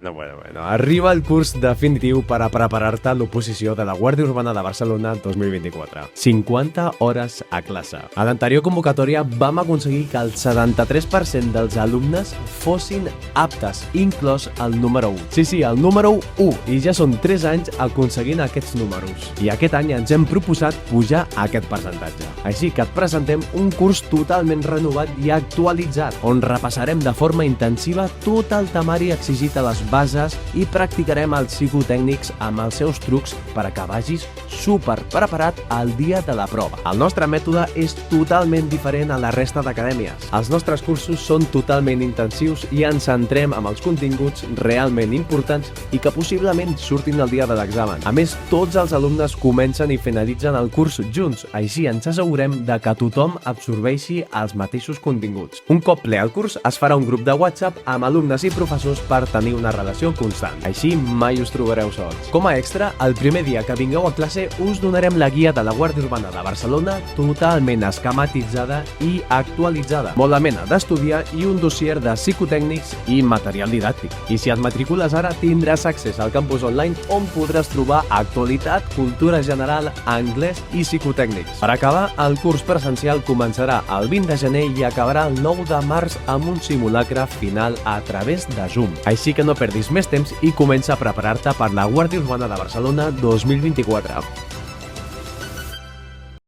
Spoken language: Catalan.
Bueno. Arriba el curs definitiu per a preparar-te a l'oposició de la Guàrdia Urbana de Barcelona 2024. 50 hores a classe. A l'anterior convocatòria vam aconseguir que el 73% dels alumnes fossin aptes, inclòs el número 1. Sí, el número 1. I ja són 3 anys aconseguint aquests números. I aquest any ens hem proposat pujar a aquest percentatge. Així que et presentem un curs totalment renovat i actualitzat, on repassarem de forma intensiva tot el temari exigit a les bases i practicarem els psicotècnics amb els seus trucs per a que vagis super preparat al dia de la prova. El nostre mètode és totalment diferent a la resta d'acadèmies. Els nostres cursos són totalment intensius i ens centrem amb els continguts realment importants i que possiblement surtin el dia de l'examen. A més, tots els alumnes comencen i finalitzen el curs junts, així ens assegurem de que tothom absorbeixi els mateixos continguts. Un cop ple el curs, es farà un grup de WhatsApp amb alumnes i professors per tenir una relació constant. Així mai us trobareu sols. Com a extra, el primer dia que vingueu a classe us donarem la guia de la Guàrdia Urbana de Barcelona totalment esquematitzada i actualitzada, molt amena d'estudiar i un dossier de psicotècnics i material didàctic. I si et matricules ara, tindràs accés al campus online on podràs trobar actualitat, cultura general, anglès i psicotècnics. Per acabar, el curs presencial començarà el 20 de gener i acabarà el 9 de març amb un simulacre final a través de Zoom. Així que no perdis més temps i comença a preparar-te per la Guàrdia Urbana de Barcelona 2024.